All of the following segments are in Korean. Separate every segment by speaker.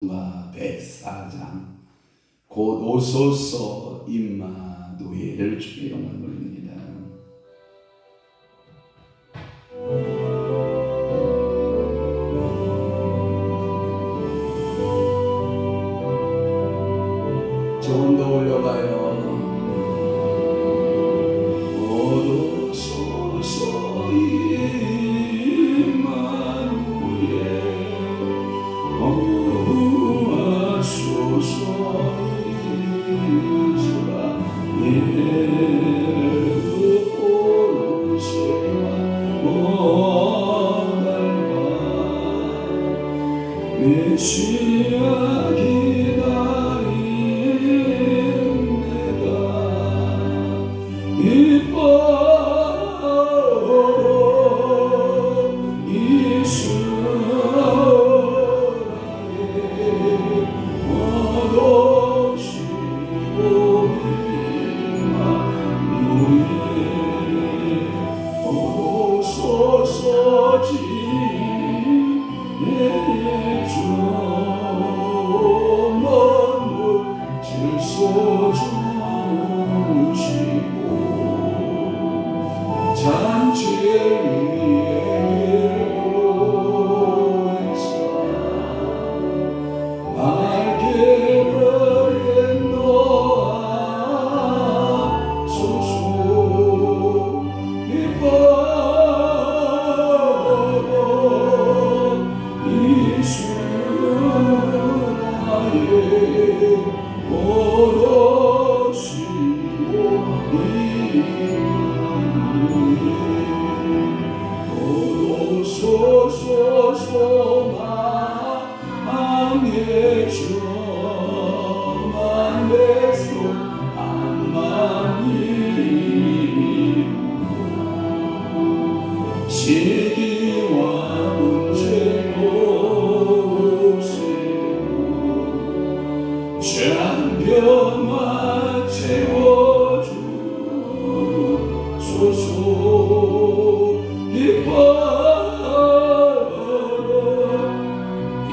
Speaker 1: 104장 곧 오소서 임마누엘 주의 영광을 돌립니다. 조금 더 올려봐요. 오소서 임마누엘 오소서 메시아 기다린 내가 이뻐로 이스라엘 오도시고 임마누엘 오소서 시기와 문제로 없애고 잔병만 채워주소서 이뻐로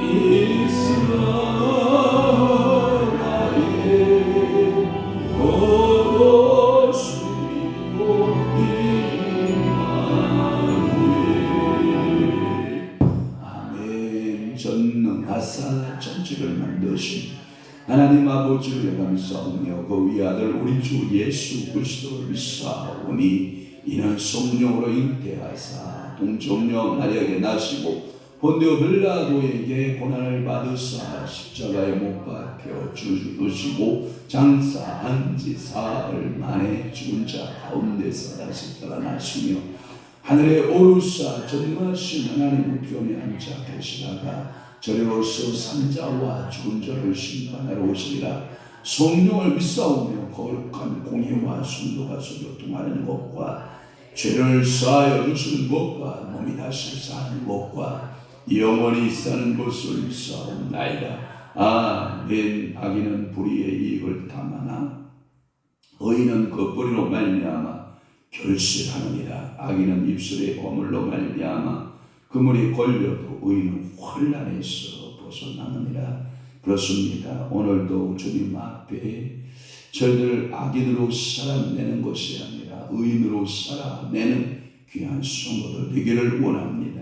Speaker 1: 이스라엘 오시고 전능하사 천지를 만드신 하나님 아버지를 감사하며 그 위아들 우리 주 예수 그리스도를 믿사오니 이는 성령으로 잉태하사 동정녀 마리아에게 나시고 본디오 빌라도에게 고난을 받으사 십자가에 못 박혀 죽으시고 장사한 지 사흘 만에 죽은 자 가운데서 다시 살아나시며 하늘에 오르사 전능하신 하나님 우편에 앉아 계시다가 저리로서 산자와 죽은 자를 심판하러 오시리라. 성령을 믿사오며 거룩한 공의와 순도가 교통하는 것과 죄를 사하여 주시는 것과 몸이 다시 사는 것과 영원히 사는 것을 믿사옵나이다. 아멘. 악인은 불의의 이익을 탐하나 의인은 그 뿌리로 말미암아 결실하느니라. 악인은 입술의 허물로 말미암아 그물이 걸려도 의인은 혼란에서 벗어나느니라. 그렇습니다. 오늘도 주님 앞에 저희들 악인으로 살아내는 것이 아니라 의인으로 살아내는 귀한 성도들 되기를 원합니다.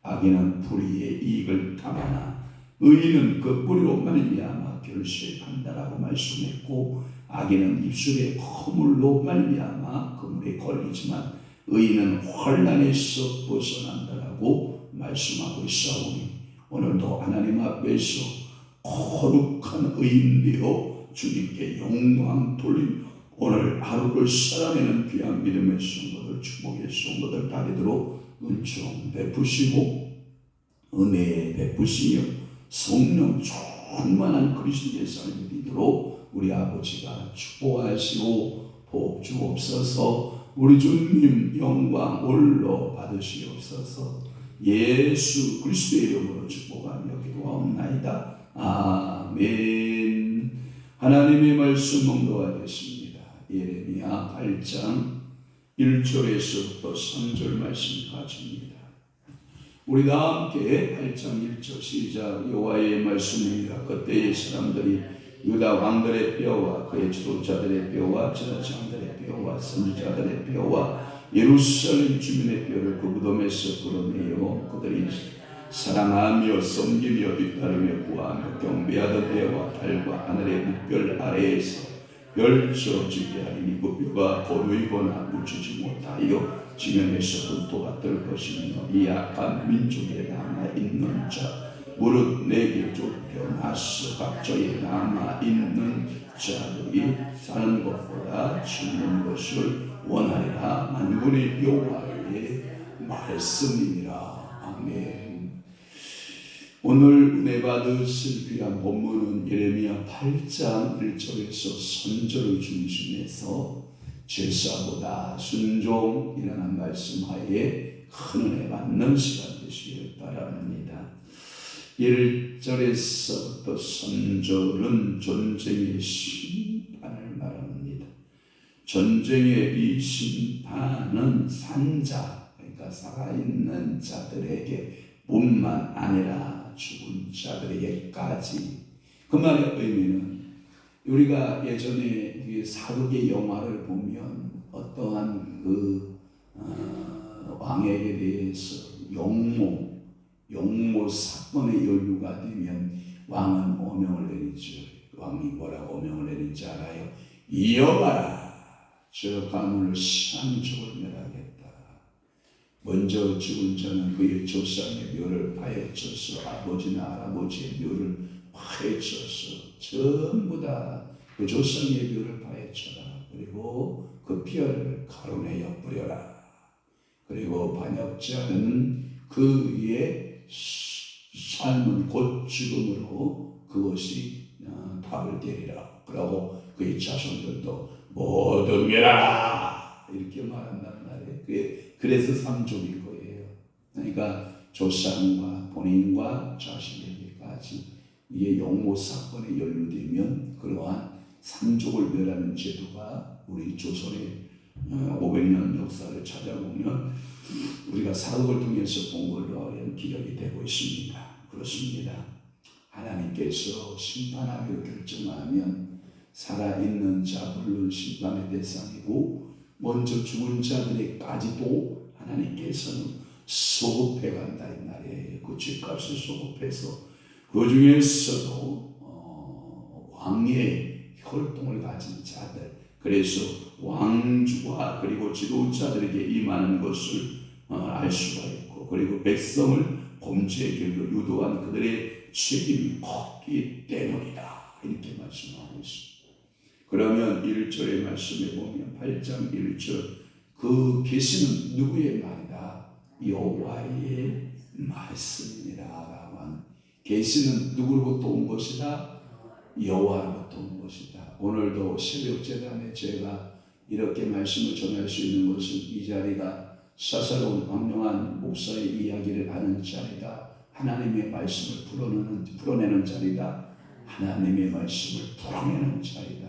Speaker 1: 악인은 불의의 이익을 탐하나 의인은 그 뿌리로 말미암아 결실한다라고 말씀했고, 악인은 입술의 허물로 말미암아 그물에 걸리지만 의인은 혼란에서 벗어난다라고 말씀하고 있사오니 오늘도 하나님 앞에서 거룩한 의인 되어 주님께 영광 돌림 오늘 하루를 살아내는 귀한 믿음의 성도들, 축복의 성도들 다리도록 은총 베푸시고 은혜 베푸시며 성령 충만한 그리스도의 삶이 되도록 우리 아버지가 축복하시고 복 주옵소서. 우리 주님 영광 올로 받으시옵소서. 예수 그리스도의 이름으로 축복하며 기도하옵나이다. 아멘. 하나님의 말씀 묵도하겠습니다. 예레미야 8장 1절에서부터 3절 말씀까지입니다. 우리 다 함께 8장 1절 시작. 여호와의 말씀입니다. 그때의 사람들이 유다 왕들의 뼈와 그의 지도자들의 뼈와 제사장들의 뼈와 선지자들의 뼈와 예루살렘 주민의 뼈를 그 무덤에서 끌어내어 그들이 사랑하며 섬기며 뒤따르며 구하며 경배하던 해와 달과 하늘의 묵별 아래에서 멸쳐지게 하리니 그 뼈가 거두이거나 묻히지 못하여 지면에서 분토가 뜰 것이며 이 악한 민족에 남아있는 자 무릇 내게 좁혀놨어 각처에 남아있는 자들이 사는 것보다 죽는 것을 원하리라. 만군의 여호와의 말씀이니라. 아멘. 오늘 은혜 받으실 귀한 본문은 예레미야 8장 1절에서 선절을 중심해서 제사보다 순종이라는 말씀하에 큰 은혜 받는 시간 되시길 바랍니다. 1절에서부터 선절은 전쟁의 심판을 말합니다. 전쟁의 이 심판은 산자, 그러니까 살아있는 자들에게 뿐만 아니라 죽은 자들에게까지. 그 말의 의미는 우리가 예전에 사극의 영화를 보면 어떠한 왕에게 대해서 용모 사건의 연루가 되면 왕은 어명을 내리죠. 왕이 뭐라고 어명을 내린지 알아요? 이어가라. 저 가문을 상족을 멸하겠다. 먼저 죽은 자는 그의 조상의 묘를 파헤쳐서 아버지나 할아버지의 묘를 파헤쳐서 전부 다 그 조상의 묘를 파헤쳐라. 그리고 그 뼈를 가루내어 뿌려라. 그리고 반역자는 그의 삶은 곧 죽음으로 그것이 답을 되리라. 그러고 그의 자손들도 모두 멸하라. 이렇게 말한단 말이에요. 그래서 삼족일 거예요. 그러니까 조상과 본인과 자식에게까지 이게 용모 사건에 연루되면 그러한 삼족을 멸하는 제도가 우리 조선의 500년 역사를 찾아보면 우리가 사극을 통해서 본 걸로 기록이 되고 있습니다. 그렇습니다. 하나님께서 심판하기로 결정하면 살아있는 자 물론 심판의 대상이고 먼저 죽은 자들에까지도 하나님께서는 소급해 간다 이 말이에요. 그 죗값을 소급해서 그 중에서도 왕의 혈통을 가진 자들, 그래서 왕주와 그리고 지도자들에게 임하는 것을 알 수가 있고, 그리고 백성을 범죄의 길로 유도한 그들의 책임이 컸기 때문이다 이렇게 말씀하고 있습니다. 그러면 1절의 말씀에 보면 8장 1절 그 계시는 누구의 말이다? 여호와의 말씀이니라 라고 하는 계시는 누구로부터 온 것이다? 여호와로부터 온 것이다. 오늘도 새벽 제단에 제가 이렇게 말씀을 전할 수 있는 것은 이 자리가 사사로운 황룡한 목사의 이야기를 하는 자리다. 하나님의 말씀을 풀어내는 자리다. 하나님의 말씀을 풀어내는 자리다.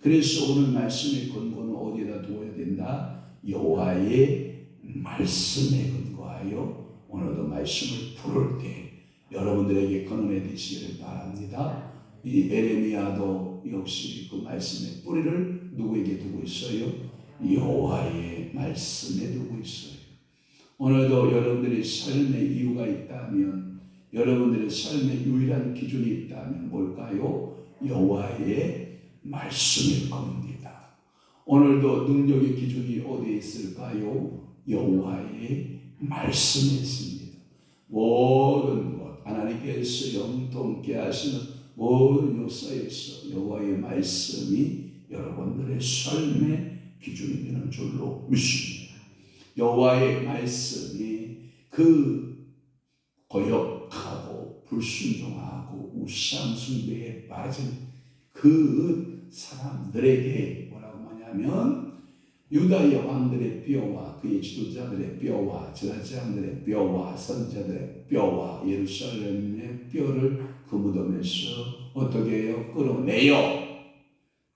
Speaker 1: 그래서 오늘 말씀의 근거는 어디에다 두어야 된다? 여호와의 말씀에 근거하여 오늘도 말씀을 풀을 때 여러분들에게 근원해 되시기를 바랍니다. 이 에레미야도 역시 그 말씀의 뿌리를 누구에게 두고 있어요? 여호와의 말씀에 두고 있어요. 오늘도 여러분들의 삶의 이유가 있다면, 여러분들의 삶의 유일한 기준이 있다면 뭘까요? 여호와의 말씀일 겁니다. 오늘도 능력의 기준이 어디에 있을까요? 여호와의 말씀에 있습니다. 모든 것 하나님께서 영통케 하시는 모든 역사에서 여호와의 말씀이 여러분들의 삶의 기준이 되는 줄로 믿습니다. 여호와의 말씀이 그 거역하고 불순종하고 우상 숭배에 빠진 그 사람들에게 뭐라고 하냐면 유다의 왕들의 뼈와 그의 지도자들의 뼈와 제사장들의 뼈와 선지자들의 뼈와 예루살렘의 뼈를 그 무덤에서 어떻게 해요? 끌어내요.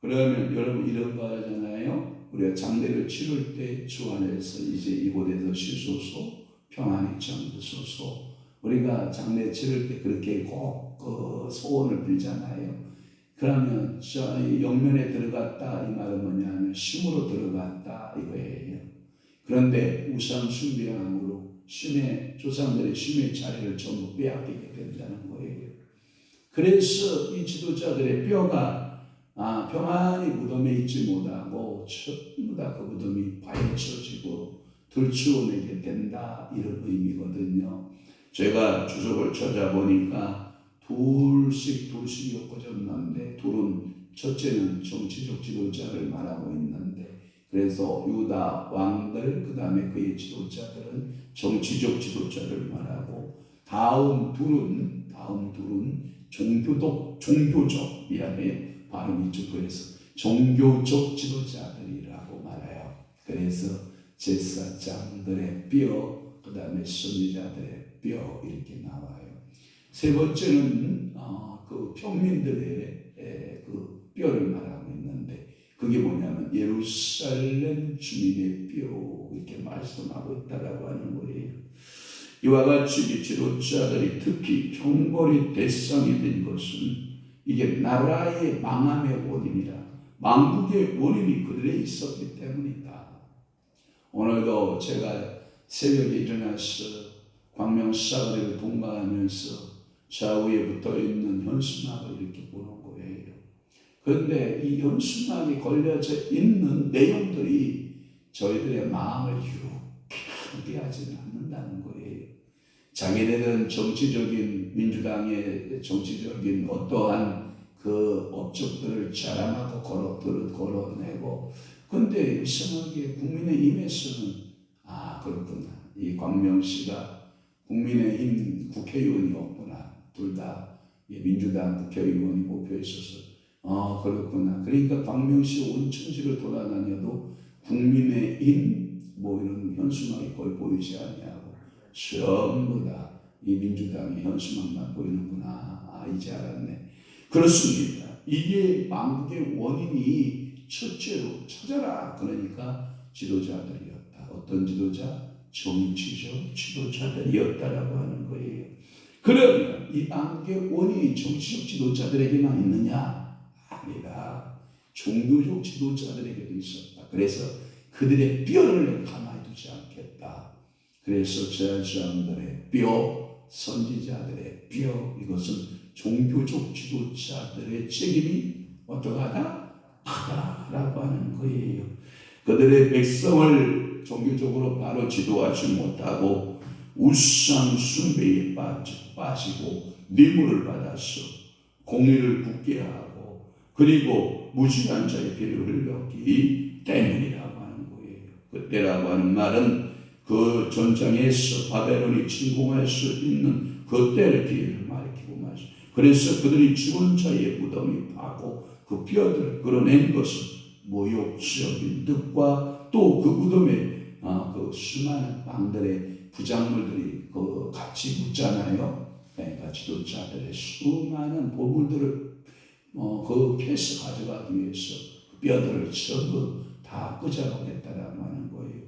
Speaker 1: 그러면 여러분 이런 거 하잖아요. 우리가 장례를 치를 때 주 안에서 이제 이곳에서 쉬소서 평안히 잠드소서. 우리가 장례 치를 때 그렇게 꼭 소원을 빌잖아요. 그러면 저 영면에 들어갔다 이 말은 뭐냐면 심으로 들어갔다 이거예요. 그런데 우상 숭배함으로 심의 조상들의 심의 자리를 전부 빼앗기게 된다는 거예요. 그래서 이 지도자들의 뼈가 평안히 무덤에 있지 못하고 전부 다 그 무덤이 파헤쳐지고 들추어내게 된다 이런 의미거든요. 제가 주석을 찾아보니까 둘씩 엮어졌는데 둘은 첫째는 정치적 지도자를 말하고 있는데 그래서 유다 왕들 그 다음에 그의 지도자들은 정치적 지도자를 말하고 다음 둘은 종교적 미안해요 발음이 좀 그래서 종교적 지도자들이라고 말해요. 그래서 제사장들의 뼈 그 다음에 선지자들의 뼈 이렇게 나와요. 세 번째는 그 평민들의 그 뼈를 말하고 있는데 그게 뭐냐면 예루살렘 주민의 뼈 이렇게 말씀하고 있다라고 하는 거예요. 이와 같이 지도자들이 특히 형벌의 대상이 된 것은 이게 나라의 망함의 원인이라 망국의 원인이 그들에 있었기 때문이다. 오늘도 제가 새벽에 일어나서 광명사거리를 통과하면서 좌우에 붙어있는 현수막을 이렇게 보는 거예요. 그런데 이 현수막에 걸려져 있는 내용들이 저희들의 마음을 유쾌하게 하지는 않는다는 거예요. 자기네들은 정치적인 민주당의 정치적인 어떠한 그 업적들을 자랑하고 걸어내고 근데 이상하게 국민의힘에서는 그렇구나. 이 광명시가 국민의힘 국회의원이었구나. 둘 다 민주당 국회의원이 뽑혀 있어서 그렇구나. 그러니까 광명시 온 천지를 돌아다녀도 국민의힘 이런 현수막이 거의 보이지 않냐고. 전부 다 이 민주당의 현수막만 보이는구나. 이제 알았네. 그렇습니다. 이게 망국의 원인이 첫째로 찾아라. 그러니까 지도자들이었다. 어떤 지도자? 정치적 지도자들이었다라고 하는 거예요. 그러면 이 망국의 원인이 정치적 지도자들에게만 있느냐? 아니다. 종교적 지도자들에게도 있었다. 그래서 그들의 뼈를 가만히 두지 않겠다. 그래서 제사장들의 뼈, 선지자들의 뼈 이것은 종교적 지도자들의 책임이 어떠하다? 하다라고 하는 거예요. 그들의 백성을 종교적으로 바로 지도하지 못하고 우상 숭배에 빠지고 뇌물을 받아서 공의를 굳게 하고 그리고 무지한 자의 피를 흘렸기 때문이라고 하는 거예요. 그때라고 하는 말은 그 전장에서 바벨론이 침공할 수 있는 그때를 기회를 가리키고 말이죠. 그래서 그들이 죽은 자의 무덤이 파고 그 뼈들을 끌어낸 것은 모욕적인 뜻과 또 그 무덤에 그 수많은 왕들의 부작물들이 같이 묻잖아요. 그러니까 지도자들의 수많은 보물들을 캐서 가져가기 위해서 그 뼈들을 전부 다 끄집어냈다라고 하는 거예요.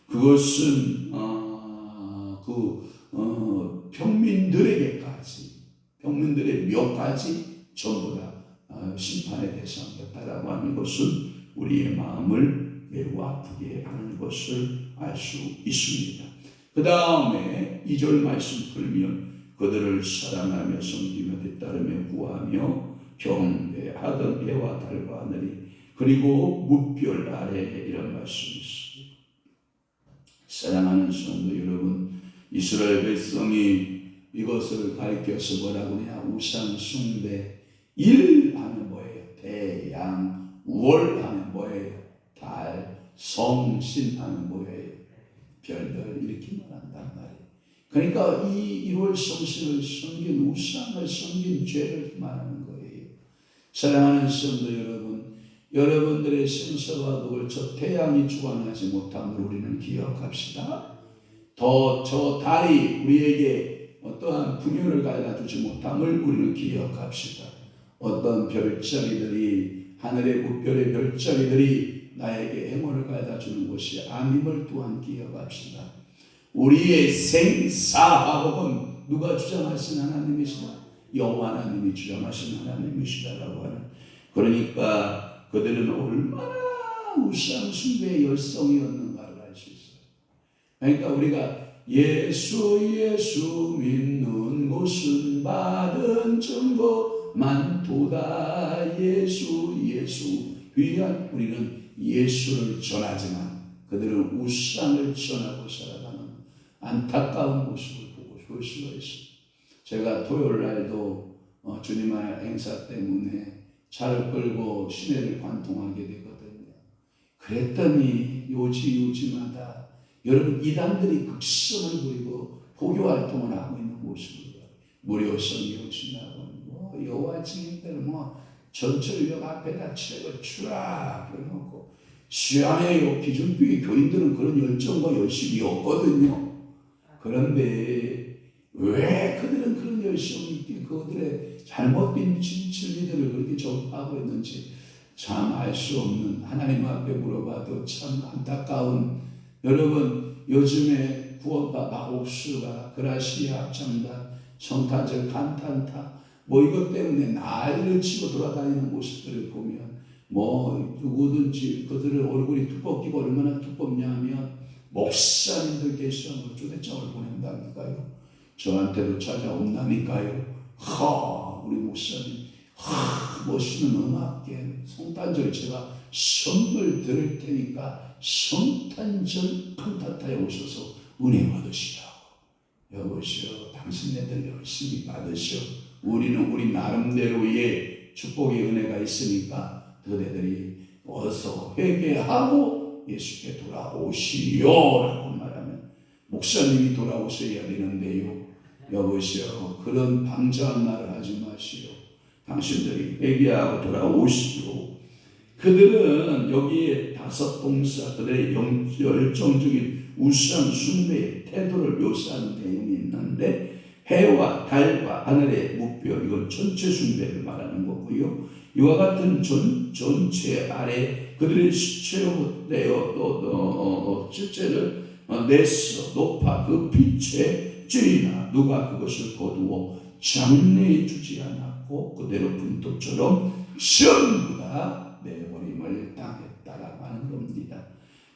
Speaker 1: 그것은 평민들의 묘까지 전부 다 심판의 대상이었다라고 하는 것은 우리의 마음을 매우 아프게 하는 것을 알 수 있습니다. 그 다음에 2절 말씀 풀면 그들을 사랑하며 섬기며 뒤따르며 구하며 경배하던 해와 달과 하늘이 그리고 무별 아래 이런 말씀이 있습니다. 사랑하는 성도 여러분, 이스라엘 백성이 이것을 가리켜서 뭐라고 하냐? 우상 숭배. 일 하면 뭐예요? 태양, 월 하면 뭐예요? 달, 성신 하면 뭐예요? 별들 이렇게 말한단 말이에요. 그러니까 이 1월 성신을 섬긴 우상을 섬긴 죄를 말하는 거예요. 사랑하는 성도 여러분, 여러분들의 생사와 복을 저 태양이 주관하지 못함을 우리는 기억합시다. 저 달이 우리에게 어떠한 분열을 가져다 주지 못함을 우리는 기억합시다. 어떤 별자리들이 하늘의 무별의 별자리들이 나에게 행운을 가져다 주는 것이 아님을 또한 기억합시다. 우리의 생사화복은 누가 주장하신 하나님이시다? 여호와 하나님이 주장하신 하나님이시다라고 하는. 그러니까 그들은 얼마나 우상 숭배의 열성이었는가를 알 수 있어요. 그러니까 우리가 예수 믿는 곳은 받은 증거만 도다. 예수 위한 우리는 예수를 전하지만 그들은 우상을 전하고 살아가는 안타까운 모습을 볼 수가 있습니다. 제가 토요일 날도 주님의 행사 때문에 차를 끌고 시내를 관통하게 되거든요. 그랬더니 요지마다 여러분 이단들이 극성을 부리고 포교 활동을 하고 있는 모습을 봐요. 무료 성경 지나고 여호와 증인들은 전철역 앞에다 책을 쫙 펴놓고 시안해요. 비준비 교인들은 그런 열정과 열심이 없거든요. 그런데 왜 그들은 그런 열심이 있게 그들의 잘못된 진리들을 그렇게 전파하고 있는지 참 알 수 없는, 하나님 앞에 물어봐도 참 안타까운. 여러분 요즘에 구원파 마곡수가 그라시아 합창단 성탄절 감탄타 이것 때문에 난리를 치고 돌아다니는 모습들을 보면 누구든지 그들의 얼굴이 두껍기가 얼마나 두껍냐면 목사님들께서 초대장을 보낸다니까요. 저한테도 찾아온다니까요. 우리 목사님 멋있는 음악계 성탄절 제가 선물 드릴 테니까 성탄절 칸타타에 오셔서 은혜 받으시라고. 여보시오, 당신네들 열심히 받으시오. 우리는 우리 나름대로의 축복의 은혜가 있으니까 너네들이 어서 회개하고 예수께 돌아오시오라고 말하면 목사님이 돌아오셔야 되는데요. 여보시오, 그런 방자한 말을 하지 마시오. 당신들이 회개하고 돌아오시오. 그들은 여기에 다섯 동사, 그들의 열정적인 우상 숭배의 태도를 묘사하는 내용이 있는데, 해와 달과 하늘의 무별, 이건 전체 숭배를 말하는 거고요. 이와 같은 전체 아래 그들의 시체로 내어 실체를 내서 높아 그 빛에 쬐이나 누가 그것을 거두어 장래에 주지 않았고 그대로 분토처럼 전부 다 내버림을 당했다라고 하는 겁니다.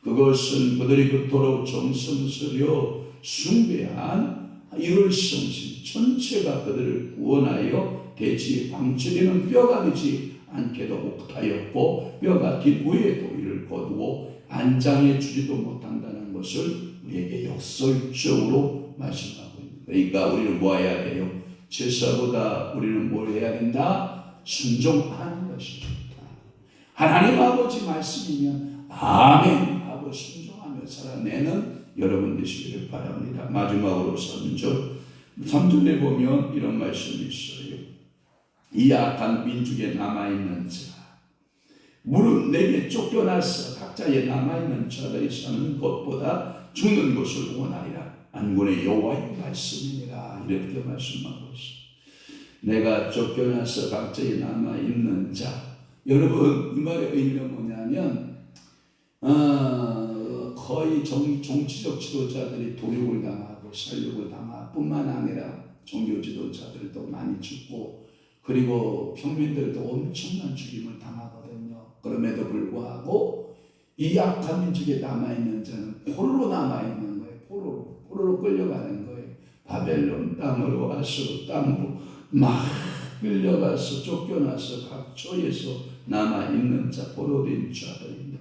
Speaker 1: 그것은 그들이 그토록 정성스려 숭배한 일월성신 전체가 그들을 구원하여 대지에 방치되는 뼈가 되지 않게도 못하였고 뼈가 긴 후에도 이를 거두어 안장해 주지도 못한다는 것을 우리에게 역설적으로 말씀하고 있습니다. 그러니까 우리는 뭐 해야 돼요? 제사보다 우리는 뭘 해야 된다? 순종하는 것입니다. 하나님 아버지 말씀이면 아멘 하고 순종하며 살아내는 여러분 되시기를 바랍니다. 마지막으로 3절에 보면 이런 말씀이 있어요. 이 악한 민족에 남아있는 자, 무릇 내게 쫓겨나서 각자의 남아있는 자들이 사는 것보다 죽는 것을 원하리라. 안군의 여호와의 말씀이니라. 이렇게 말씀하고 있습니다. 내가 쫓겨나서 각자의 남아있는 자. 여러분 이 말의 의미가 뭐냐면 거의 정치적 지도자들이 도륙을 당하고 살육을 당하고 뿐만 아니라 종교 지도자들도 많이 죽고 그리고 평민들도 엄청난 죽임을 당하거든요. 그럼에도 불구하고 이 약한 민족에 남아있는 자는 포로로 남아있는 거예요. 포로로 끌려가는 거예요. 바벨론 땅으로 아수르 땅으로 막 끌려가서 쫓겨나서 각 처에서 남아있는 자, 포로된 자들입니다.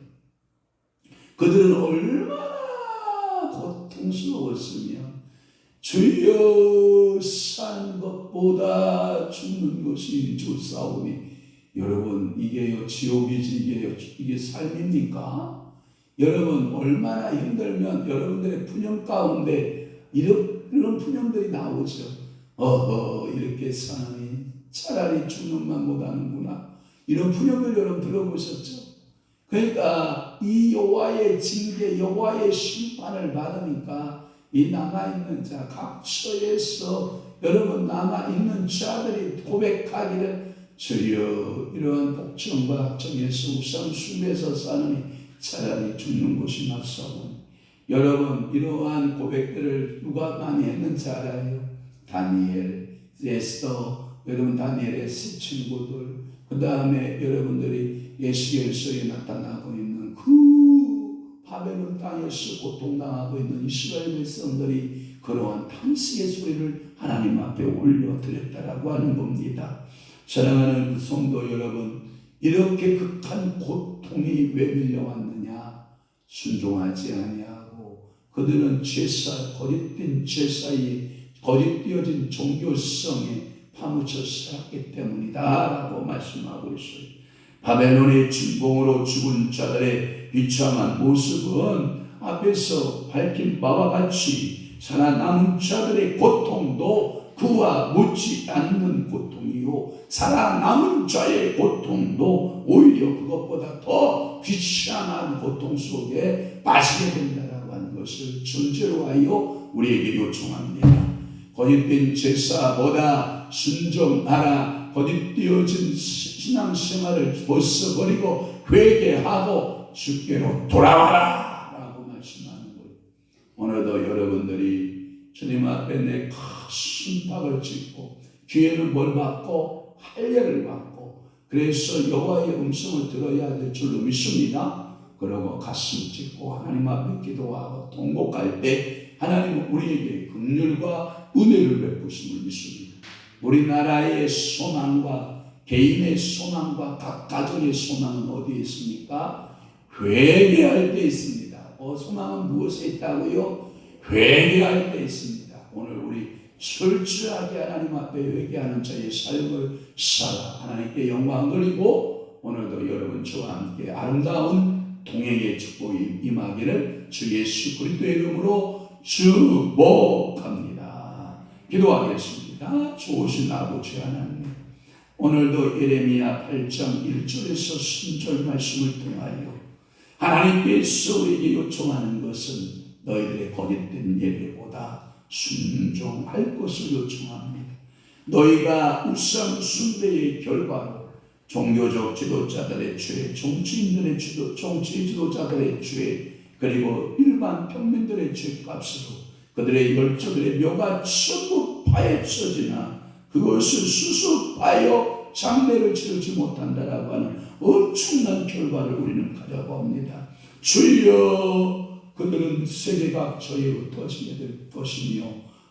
Speaker 1: 그들은 얼마나 고통스러웠으면 주여 사는 것보다 죽는 것이 좋사오니. 여러분 이게요 지옥이지 이게 삶입니까? 여러분 얼마나 힘들면 여러분들의 푸념 가운데 이런 푸념들이 나오죠. 이렇게 사느니 차라리 죽는 만 못하는구나. 이런 푸념을 여러분 들어보셨죠? 그러니까 이 여호와의 징계, 여호와의 심판을 받으니까 이 남아있는 자, 각 처에서 여러분 남아있는 자들이 고백하기를 주여 이러한 복종과 악정에서 우상 숭배에서 사느니 차라리 죽는 것이 낫사오니 여러분 이러한 고백들을 누가 많이 했는지 알아요? 다니엘, 에스더, 여러분 다니엘의 세 친구들, 그 다음에 여러분들이 예수께서에 나타나고 있는 그 바벨론 땅에서 고통당하고 있는 이스라엘 백성들이 그러한 탄식의 소리를 하나님 앞에 올려드렸다라고 하는 겁니다. 사랑하는 그 성도 여러분, 이렇게 극한 고통이 왜 밀려왔느냐? 순종하지 아니하고 그들은 거짓된 제사에 거짓되어진 종교성에 파묻혀 살았기 때문이다 라고 말씀하고 있어요. 바벨론의 진봉으로 죽은 자들의 비참한 모습은 앞에서 밝힌 바와 같이 살아남은 자들의 고통도 그와 묻지 않는 고통이요, 살아남은 자의 고통도 오히려 그것보다 더 비참한 고통 속에 빠지게 된다라고 하는 것을 전제로 하여 우리에게 요청합니다. 거짓된 제사보다 순종하라. 거짓되어진 신앙생활을 벗어버리고 회개하고 주께로 돌아와라 라고 말씀하는 거예요. 오늘도 여러분들이 주님 앞에 내 큰 박을 짚고 귀에는 뭘 받고 할례를 받고 그래서 여호와의 음성을 들어야 될 줄로 믿습니다. 그러고 가슴 짚고 하나님 앞에 기도하고 통곡할 때 하나님은 우리에게 긍휼과 은혜를 베푸심을 믿습니다. 우리나라의 소망과 개인의 소망과 각 가정의 소망은 어디에 있습니까? 회개할 때 있습니다. 소망은 무엇에 있다고요? 회개할 때 있습니다. 오늘 우리 철저하게 하나님 앞에 회개하는 자의 삶을 살아 하나님께 영광 돌리고 오늘도 여러분 저와 함께 아름다운 동행의 축복이 임하기를 주 예수 그리스도의 이름으로 축복합니다. 기도하겠습니다. 좋으신 아버지 하나님, 오늘도 예레미야 8장 1절에서 순절 말씀을 통하여 하나님께서 우리에게 요청하는 것은 너희들의 거짓된 예배보다 순종할 것을 요청합니다. 너희가 우상 숭배의 결과로 종교적 지도자들의 죄, 정치인들의 정치 지도자들의 죄, 그리고 일반 평민들의 죄값으로 그들의 열처들의 묘가 전부 파헤쳐지나 그것을 수습하여 장례를 치르지 못한다라고 하는 엄청난 결과를 우리는 가져봅니다. 주여, 그들은 세계가 저희로 흩어지게 될 것이며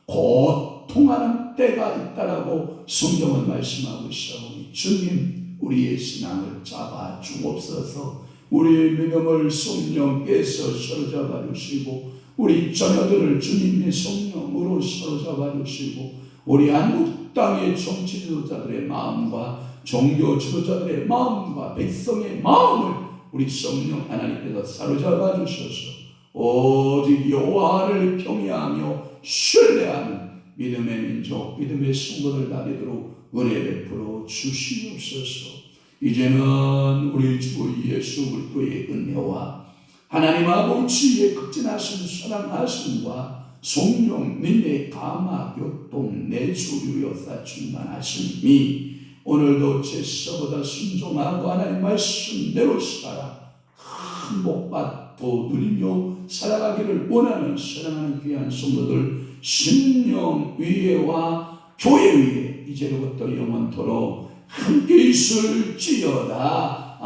Speaker 1: 고통하는 때가 있다라고 성경은 말씀하고 있사오니 주님, 우리의 신앙을 잡아 주옵소서. 우리의 믿음을 성령께서 사로잡아 주시고 우리 자녀들을 주님의 성령으로 사로잡아 주시고 우리 한국 땅의 정치 지도자들의 마음과 종교 지도자들의 마음과 백성의 마음을 우리 성령 하나님께서 사로잡아 주셔서 오직 여호와를 경외하며 신뢰하는 믿음의 민족, 믿음의 성도들 다리도록 은혜 베풀어 주시옵소서. 이제는 우리 주 예수 그리스도의 은혜와 하나님 아버지의 극진하신 사랑하심과 성령님의 감화 교통 내주 유효사 충만하심이 오늘도 제사보다 순종하고 하나님 말씀대로 살아 큰 복받고 누리며 살아가기를 원하는 사랑하는 귀한 성도들 신령 위에와 교회 위에 이제로부터 영원토록 함께 있을지어다.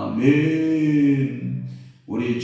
Speaker 1: 아멘. 우리